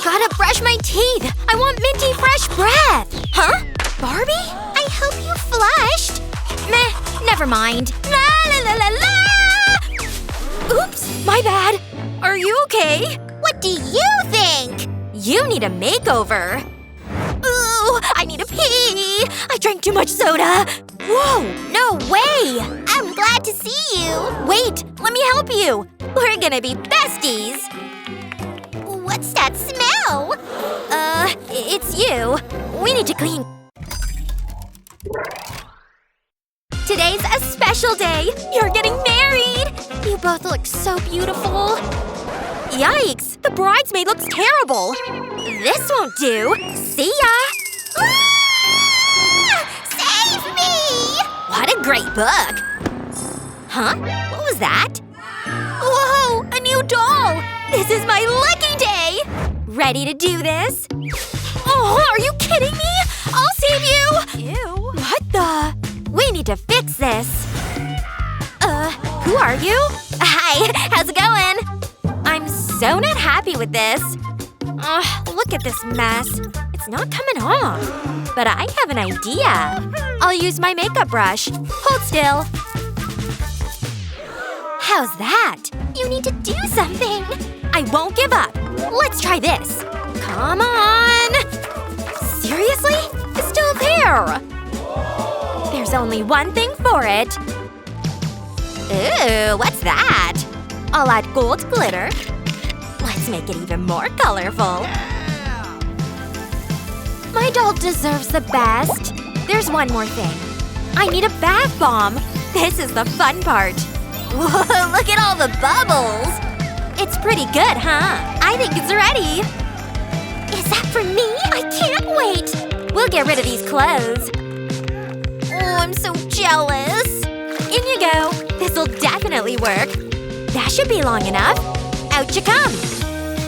Gotta brush my teeth. I want minty fresh breath. Huh? Barbie? I hope you flushed. Meh, never mind. La la la la la! Oops, my bad. Are you okay? What do you think? You need a makeover. Ooh, I need a pee. I drank too much soda. Whoa, no way. I'm glad to see you. Wait, let me help you. We're gonna be besties. What's that smell? It's you. We need to clean. Today's a special day. You're getting married. You both look so beautiful. Yikes, the bridesmaid looks terrible. This won't do. See ya. Ah! Save me! What a great book. Huh? What was that? Whoa, a new doll. This is my lucky day. Ready to do this? Oh, are you kidding me? I'll save you. Ew. What the? We need to fix this. Who are you? Hi, how's it going? I'm so not happy with this. Look at this mess. It's not coming off. But I have an idea. I'll use my makeup brush. Hold still. How's that? You need to do something. I won't give up. Let's try this. Come on. Seriously? It's still there. There's only one thing for it. Ooh, what's that? I'll add gold glitter. Let's make it even more colorful. My doll deserves the best. There's one more thing. I need a bath bomb. This is the fun part. Whoa, look at all the bubbles! It's pretty good, huh? I think it's ready. Is that for me? I can't wait! We'll get rid of these clothes. Oh, I'm so jealous. In you go. This'll definitely work. That should be long enough. Out you come.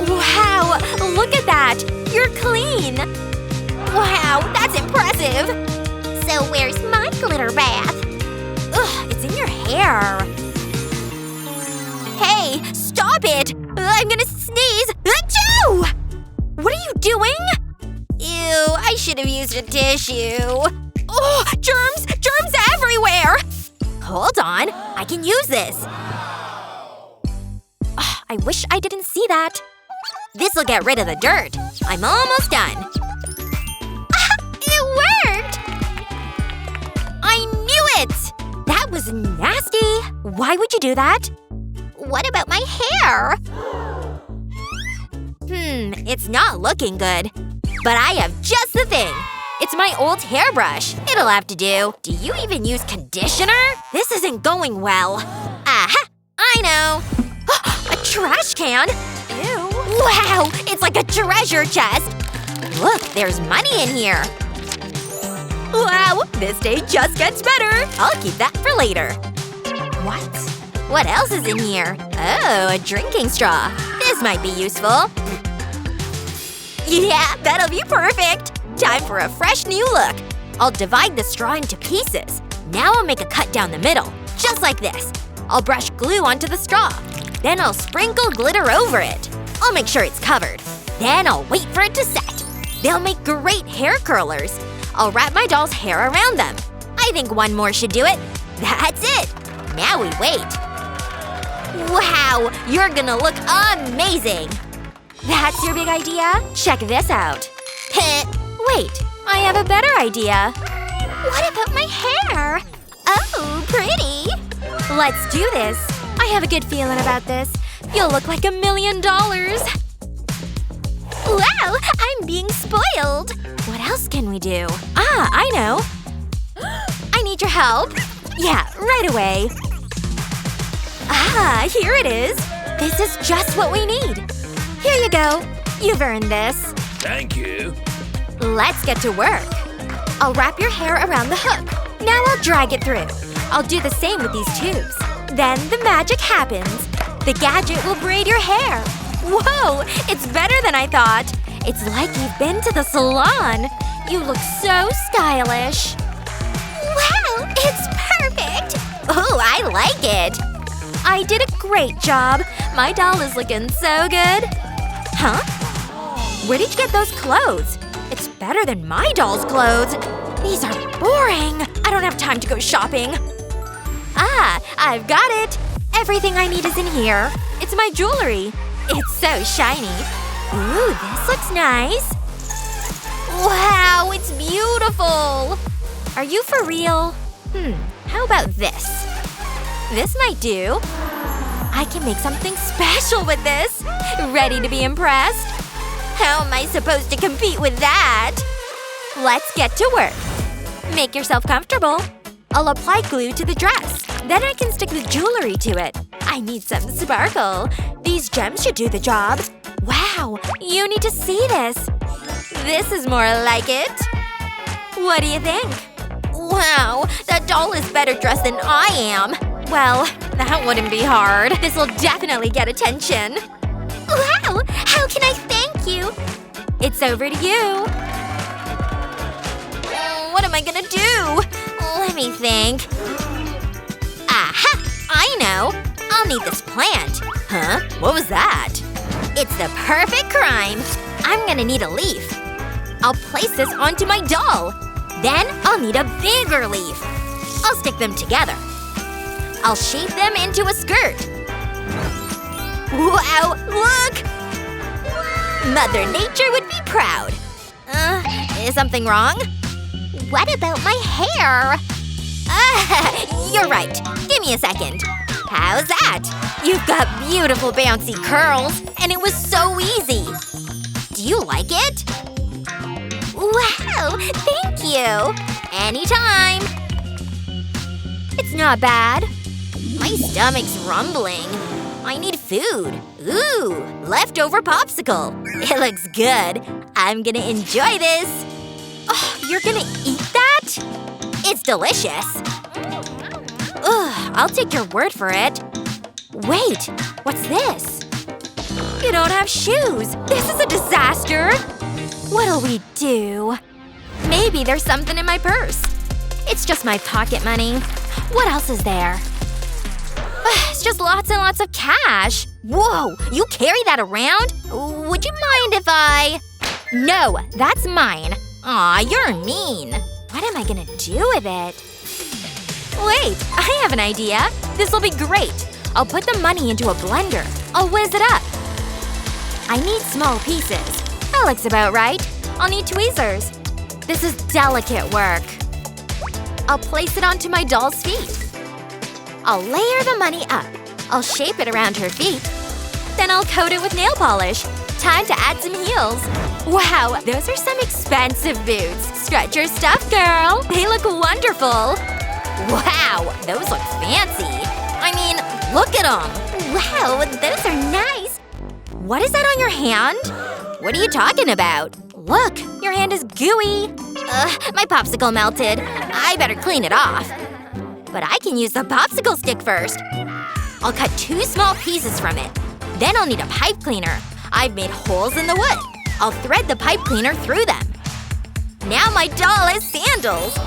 Wow, look at that. You're clean. Wow, that's impressive. So where's my glitter bath? Ugh, it's in your hair. Hey, stop it! I'm gonna sneeze! Achoo! What are you doing? Ew, I should have used a tissue. Oh, germs! Germs everywhere! Hold on, I can use this. I wish I didn't see that. This'll get rid of the dirt. I'm almost done. It worked! I knew it! That was nasty. Why would you do that? What about my hair? It's not looking good. But I have just the thing. It's my old hairbrush. It'll have to do. Do you even use conditioner? This isn't going well. Aha! I know. A trash can? Ew. Wow! It's like a treasure chest! Look, there's money in here. Wow! This day just gets better! I'll keep that for later. What? What else is in here? Oh, a drinking straw. This might be useful. Yeah, that'll be perfect! Time for a fresh new look. I'll divide the straw into pieces. Now I'll make a cut down the middle. Just like this. I'll brush glue onto the straw. Then I'll sprinkle glitter over it. I'll make sure it's covered. Then I'll wait for it to set. They'll make great hair curlers. I'll wrap my doll's hair around them. I think one more should do it. That's it! Now we wait. Wow! You're gonna look amazing! That's your big idea? Check this out. Wait, I have a better idea. What about my hair? Oh, pretty! Let's do this. I have a good feeling about this. You'll look like $1 million. Wow! I'm being spoiled! What else can we do? I know! I need your help. Yeah, right away. Here it is. This is just what we need. Here you go. You've earned this. Thank you. Let's get to work. I'll wrap your hair around the hook. Now I'll drag it through. I'll do the same with these tubes. Then the magic happens. The gadget will braid your hair. Whoa! It's better than I thought. It's like you've been to the salon. You look so stylish. Wow! It's perfect! Oh, I like it! I did a great job. My doll is looking so good. Huh? Where did you get those clothes? It's better than my doll's clothes. These are boring. I don't have time to go shopping. Ah, I've got it. Everything I need is in here. It's my jewelry. It's so shiny. Ooh, this looks nice. Wow, it's beautiful. Are you for real? How about this? This might do. I can make something special with this. Ready to be impressed? How am I supposed to compete with that? Let's get to work. Make yourself comfortable. I'll apply glue to the dress. Then I can stick the jewelry to it. I need some sparkle. These gems should do the job. Wow, you need to see this. This is more like it. What do you think? Wow, that doll is better dressed than I am. Well, that wouldn't be hard. This'll definitely get attention. Wow, how can I thank you? It's over to you. What am I gonna do? Let me think. Aha! I know! I'll need this plant. Huh? What was that? It's the perfect crime. I'm gonna need a leaf. I'll place this onto my doll. Then I'll need a bigger leaf. I'll stick them together. I'll shape them into a skirt. Wow, look! Mother Nature would be proud. Is something wrong? What about my hair? You're right. Give me a second. How's that? You've got beautiful bouncy curls, and it was so easy. Do you like it? Wow, thank you. Anytime. It's not bad. My stomach's rumbling. I need food. Ooh, leftover popsicle. It looks good. I'm gonna enjoy this. Oh, you're gonna eat that? It's delicious. Ugh, I'll take your word for it. Wait, what's this? You don't have shoes. This is a disaster. What'll we do? Maybe there's something in my purse. It's just my pocket money. What else is there? It's just lots and lots of cash. Whoa, you carry that around? Would you mind if I… No, that's mine. Aw, you're mean. What am I gonna do with it? Wait, I have an idea. This'll be great. I'll put the money into a blender. I'll whiz it up. I need small pieces. That looks about right. I'll need tweezers. This is delicate work. I'll place it onto my doll's feet. I'll layer the money up. I'll shape it around her feet. Then I'll coat it with nail polish. Time to add some heels. Wow, those are some expensive boots. Stretch your stuff, girl. They look wonderful. Wow, those look fancy. I mean, look at them. Wow, those are nice. What is that on your hand? What are you talking about? Look, your hand is gooey. My popsicle melted. I better clean it off. But I can use the popsicle stick first. I'll cut 2 small pieces from it. Then I'll need a pipe cleaner. I've made holes in the wood. I'll thread the pipe cleaner through them. Now my doll has sandals.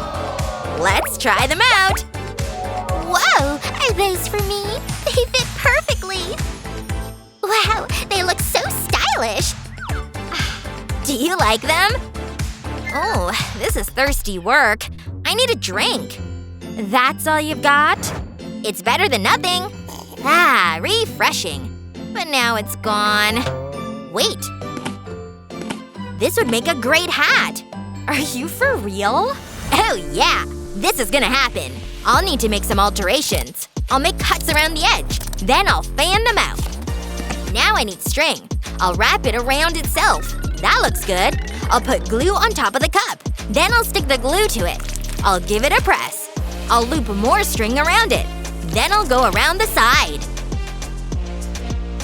Let's try them out. Whoa, are those for me? They fit perfectly. Wow, they look so stylish. Do you like them? Oh, this is thirsty work. I need a drink. That's all you've got? It's better than nothing. Ah, refreshing. But now it's gone. Wait. This would make a great hat. Are you for real? Oh yeah, this is gonna happen. I'll need to make some alterations. I'll make cuts around the edge. Then I'll fan them out. Now I need string. I'll wrap it around itself. That looks good. I'll put glue on top of the cup. Then I'll stick the glue to it. I'll give it a press. I'll loop more string around it. Then I'll go around the side.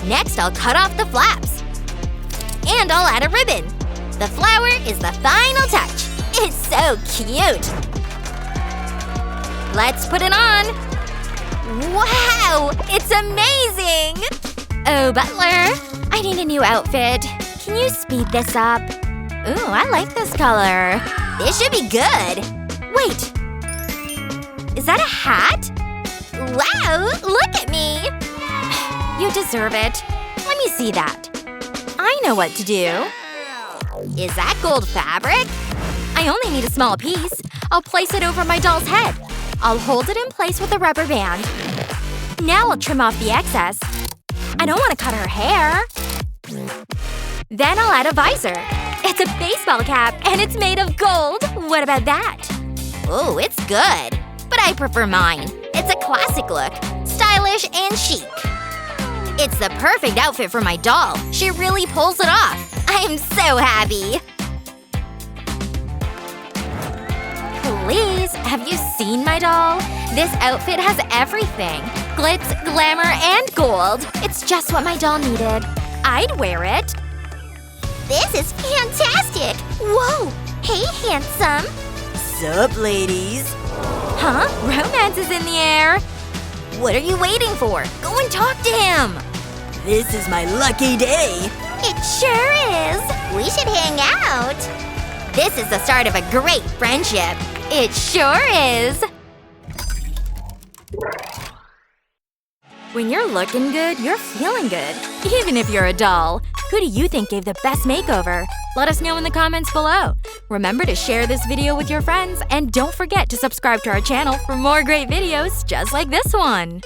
Next, I'll cut off the flaps. And I'll add a ribbon. The flower is the final touch. It's so cute. Let's put it on. Wow! It's amazing! Oh, butler. I need a new outfit. Can you speed this up? Ooh, I like this color. This should be good. Wait. Is that a hat? Wow! Look at me! You deserve it. Let me see that. I know what to do. Is that gold fabric? I only need a small piece. I'll place it over my doll's head. I'll hold it in place with a rubber band. Now I'll trim off the excess. I don't want to cut her hair. Then I'll add a visor. It's a baseball cap, and it's made of gold. What about that? Oh, it's good. But I prefer mine. It's a classic look. Stylish and chic. It's the perfect outfit for my doll. She really pulls it off. I'm so happy. Please, have you seen my doll? This outfit has everything. Glitz, glamour, and gold. It's just what my doll needed. I'd wear it. This is fantastic! Whoa! Hey, handsome! Sup, ladies? Huh? Romance is in the air. What are you waiting for? Go and talk to him! This is my lucky day. It sure is! We should hang out! This is the start of a great friendship. It sure is! When you're looking good, you're feeling good. Even if you're a doll. Who do you think gave the best makeover? Let us know in the comments below. Remember to share this video with your friends, and don't forget to subscribe to our channel for more great videos just like this one.